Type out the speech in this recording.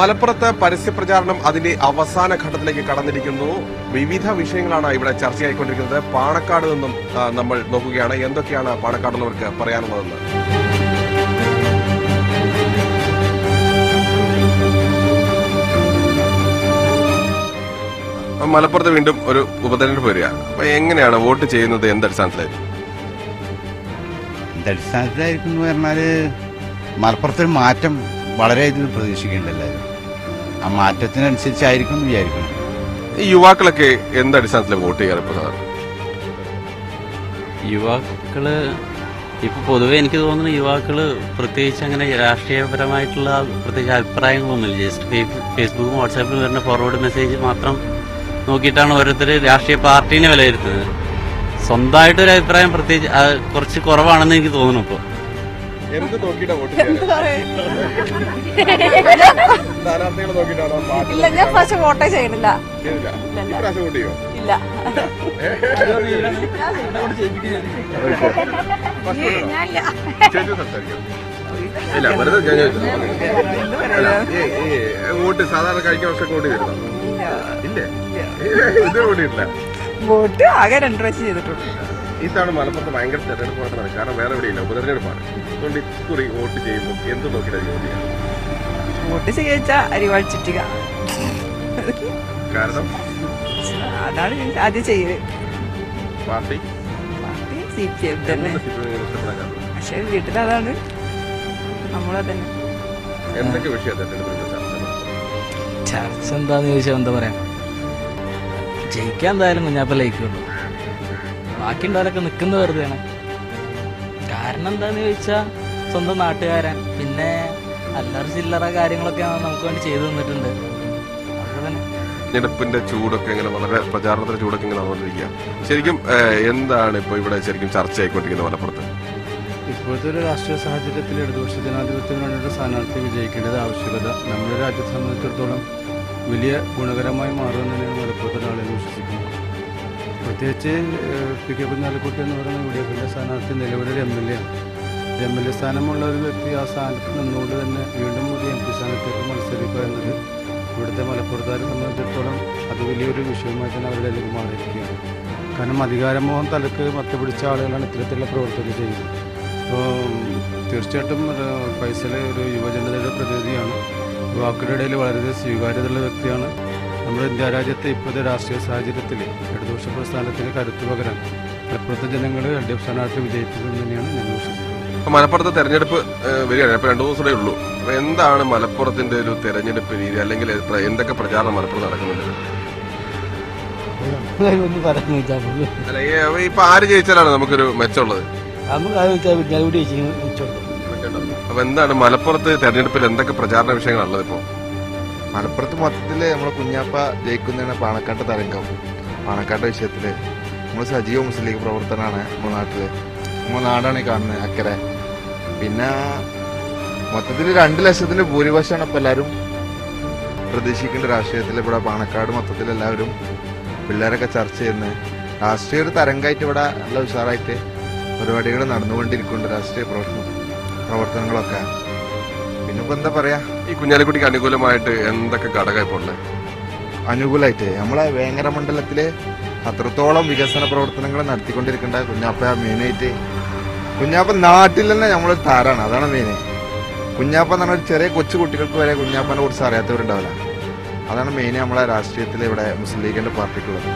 മലപ്പുറത്ത് പരസ്യപ്രചാരണം അതിന്റെ അവസാന ഘട്ടത്തിലേക്ക് കടന്നിരിക്കുന്നു. വിവിധ വിഷയങ്ങളാണ് ഇവിടെ ചർച്ചയായിക്കൊണ്ടിരിക്കുന്നത്. പാണക്കാട് നിന്നും നമ്മൾ നോക്കുകയാണ്. എന്തൊക്കെയാണ് പാണക്കാടുള്ളവർക്ക് പറയാനുള്ളതെന്ന്. മലപ്പുറത്ത് വീണ്ടും ഒരു ഉപതെരഞ്ഞെടുപ്പ് വരിക. അപ്പൊ എങ്ങനെയാണ് വോട്ട് ചെയ്യുന്നത്? എന്തടിസ്ഥാനത്തിലായിരിക്കും? എന്തടിസ്ഥാനത്തിലായിരിക്കും എന്ന് പറഞ്ഞാല് മലപ്പുറത്തൊരു മാറ്റം വളരെയധികം പ്രതീക്ഷിക്കേണ്ടല്ലോ. ആ മാറ്റത്തിനനുസരിച്ചായിരിക്കും എന്ന് വിചാരിക്കുന്നു. ഈ യുവാക്കളൊക്കെ എന്തടിസ്ഥാനത്തിലാണ് വോട്ട് ചെയ്യാറ്? ഇപ്പൊ യുവാക്കള് ഇപ്പൊ പൊതുവെ എനിക്ക് തോന്നുന്നു യുവാക്കള് പ്രത്യേകിച്ച് അങ്ങനെ രാഷ്ട്രീയപരമായിട്ടുള്ള പ്രത്യേകിച്ച് അഭിപ്രായങ്ങളൊന്നുമില്ല. ജസ്റ്റ് ഫേസ്ബുക്കും വാട്സാപ്പിലും വരുന്ന ഫോർവേഡ് മെസ്സേജ് മാത്രം നോക്കിയിട്ടാണ് ഓരോരുത്തർ രാഷ്ട്രീയ പാർട്ടീനെ വിലയിരുത്തുന്നത്. സ്വന്തമായിട്ടൊരു അഭിപ്രായം പ്രത്യേകിച്ച് കുറച്ച് കുറവാണെന്ന് എനിക്ക് തോന്നുന്നു. ഇപ്പോൾ ഇല്ല, ഞാൻ പക്ഷെ വോട്ടേ ചെയ്യണില്ല. ഇല്ല, വോട്ട് സാധാരണ കഴിഞ്ഞ വർഷം വോട്ട് ചെയ്തിരുന്നോ? ഇല്ലേ? ഇത് വോട്ടിട്ടില്ല. വോട്ട് ആകെ 2 പ്രാവശ്യം ചെയ്തിട്ടുണ്ട്. ഇതാണ് മലപ്പുറത്ത് ഭയങ്കര തെരഞ്ഞെടുപ്പ് നടക്കുന്നത്. കാരണം വേറെ എവിടെയില്ല, ഉപതെരഞ്ഞെടുപ്പാണ്. അതുകൊണ്ട് ഇക്കുറി വോട്ട് ചെയ്യുമ്പോൾ എന്ത് നോക്കിയിട്ടാണ് വോട്ട് ചെയ്യാം? വോട്ട് ചെയ്യാ അരിവാൾ ചുറ്റിക. കാരണം അതാണ് ആദ്യം ചെയ്യല്. പാർട്ടി CPM തന്നെ. പക്ഷെ വീട്ടിലതാണ് നമ്മളതന്നെ. എന്തൊക്കെ വിഷയം തെരഞ്ഞെടുപ്പ് ചർച്ച എന്താന്ന് ചോദിച്ചാൽ എന്താ പറയാ, ജയിക്കാൻ എന്തായാലും കുഞ്ഞാപ്പല്ലേക്കുള്ളൂ. ബാക്കി ഉണ്ടായാലൊക്കെ നിൽക്കുന്നത് വെറുതെയാണ്. കാരണം എന്താന്ന് ചോദിച്ചാൽ സ്വന്തം നാട്ടുകാരൻ, പിന്നെ അല്ലറ ചില്ലറ കാര്യങ്ങളൊക്കെ നമുക്ക് വേണ്ടി ചെയ്തു തന്നിട്ടുണ്ട്. അതൊക്കെ തന്നെ. തെരഞ്ഞെടുപ്പിന്റെ ചൂടൊക്കെ ഇങ്ങനെ വളരെ പ്രചാരണത്തിന്റെ ചൂടൊക്കെ ഇങ്ങനെ നടന്നുകൊണ്ടിരിക്കുക. ശരിക്കും എന്താണ് ഇപ്പൊ ഇവിടെ ശരിക്കും ചർച്ചയായിക്കൊണ്ടിരിക്കുന്നത് മലപ്പുറത്ത്? ഇപ്പോഴത്തെ ഒരു രാഷ്ട്രീയ സാഹചര്യത്തിൽ ഇടതുപക്ഷ ജനാധിപത്യത്തിന് വേണ്ടിയിട്ട് സ്ഥാനാർത്ഥി വിജയിക്കേണ്ടത് ആവശ്യകത നമ്മുടെ രാജ്യത്തെ സംബന്ധിച്ചിടത്തോളം വലിയ ഗുണകരമായി മാറുമെന്ന് തന്നെയാണ് മലപ്പുറത്തെ ആളുകൾ വിശ്വസിക്കുന്നത്. പ്രത്യേകിച്ച് പി കെ കുഞ്ഞാലിക്കുട്ടി എന്ന് പറയുന്ന UDF സ്ഥാനാർത്ഥി നിലവിലൊരു MLA ആണ്. MLA സ്ഥാനമുള്ള ഒരു വ്യക്തി ആ സ്ഥാനത്ത് നിന്നുകൊണ്ട് തന്നെ വീണ്ടും ഒരു MP സ്ഥാനത്തേക്ക് മത്സരിക്കുക എന്നത് ഇവിടുത്തെ മലപ്പുറത്തുകാരെ സംബന്ധിച്ചിടത്തോളം അത് വലിയൊരു വിഷയമായി തന്നെ അവരുടെ അല്ലെങ്കിൽ മാറിയിരിക്കുകയാണ്. കാരണം അധികാരമോഹം തലക്ക് മത്തുപിടിച്ച ആളുകളാണ് ഇത്തരത്തിലുള്ള പ്രവർത്തനങ്ങൾ ചെയ്യുന്നത്. അപ്പോൾ തീർച്ചയായിട്ടും ഫൈസൽ ഒരു യുവജനതയുടെ പ്രതിനിധിയാണ്. യുവാക്കളുടെ ഇടയിൽ വളരെ സ്വീകാര്യതയുള്ള വ്യക്തിയാണ്. നമ്മുടെ ഇന്ത്യ രാജ്യത്തെ ഇപ്പോഴത്തെ രാഷ്ട്രീയ സാഹചര്യത്തിൽ ഇടതുപക്ഷ പ്രസ്ഥാനത്തിന് കരുത്തു പകരാൻ മലപ്പുറത്തെ ജനങ്ങൾ LDF സ്ഥാനാർത്ഥി വിജയിച്ചതെന്ന് തന്നെയാണ് ഞാൻ വിശ്വസിക്കുന്നത്. മലപ്പുറത്തെ തെരഞ്ഞെടുപ്പ് വരികയാണ്. ഇപ്പൊ 2 ദിവസമേ ഉള്ളൂ. അപ്പൊ എന്താണ് മലപ്പുറത്തിന്റെ ഒരു തെരഞ്ഞെടുപ്പ് രീതി, അല്ലെങ്കിൽ എന്തൊക്കെ പ്രചാരണം മലപ്പുറത്ത് നടക്കുന്നുണ്ട്? അല്ല, ഇപ്പൊ ആര് ജയിച്ചാലാണ് നമുക്കൊരു മെച്ചമുള്ളത്? അപ്പൊ എന്താണ് മലപ്പുറത്ത് തെരഞ്ഞെടുപ്പിൽ എന്തൊക്കെ പ്രചാരണ വിഷയങ്ങളുള്ളത്? ഇപ്പൊ മലപ്പുറത്ത് മൊത്തത്തില് നമ്മളെ കുഞ്ഞാപ്പ ജയിക്കുന്നതാണ് പാണക്കാട്ട് തരംഗം. പാണക്കാട്ട് വിഷയത്തില് നമ്മൾ സജീവ മുസ്ലിം ലീഗ് പ്രവർത്തനമാണ് നമ്മുടെ നാട്ടില്. നമ്മുടെ നാടാണ് കാണുന്നത് അക്കരെ. പിന്നെ മൊത്തത്തിൽ 2 ലക്ഷത്തിന്റെ ഭൂരിപക്ഷമാണ് ഇപ്പൊ എല്ലാവരും പ്രതീക്ഷിക്കേണ്ട രാഷ്ട്രീയത്തിൽ. ഇവിടെ പാണക്കാട് മൊത്തത്തിൽ എല്ലാവരും പിള്ളേരൊക്കെ ചർച്ച ചെയ്യുന്നത് രാഷ്ട്രീയ ഒരു തരംഗമായിട്ട് ഇവിടെ നല്ല ഉഷാറായിട്ട് പരിപാടികൾ നടന്നുകൊണ്ടിരിക്കുന്നുണ്ട്. രാഷ്ട്രീയ പ്രവർത്തനങ്ങളൊക്കെ. പിന്നെ ഇപ്പൊ എന്താ പറയാ, ഈ കുഞ്ഞാലിക്കുട്ടിക്ക് അനുകൂലമായിട്ട് എന്തൊക്കെ ഘടകം ഇപ്പോൾ ഉള്ളത്? അനുകൂലമായിട്ട് നമ്മളെ വേങ്ങര മണ്ഡലത്തില് അത്രത്തോളം വികസന പ്രവർത്തനങ്ങൾ നടത്തിക്കൊണ്ടിരിക്കേണ്ട കുഞ്ഞാപ്പ മെയിനായിട്ട്. കുഞ്ഞാപ്പ നാട്ടിൽ തന്നെ നമ്മളൊരു താരാണ്. അതാണ് മെയിൻ. കുഞ്ഞാപ്പ എന്ന് പറഞ്ഞാൽ ചെറിയ കൊച്ചു കുട്ടികൾക്ക് വരെ കുഞ്ഞാപ്പനെ കുറിച്ച് അറിയാത്തവരുണ്ടാവില്ല. അതാണ് മെയിൻ നമ്മളെ രാഷ്ട്രീയത്തിൽ ഇവിടെ മുസ്ലിം ലീഗിന്റെ പാർട്ടിക്കുള്ളത്.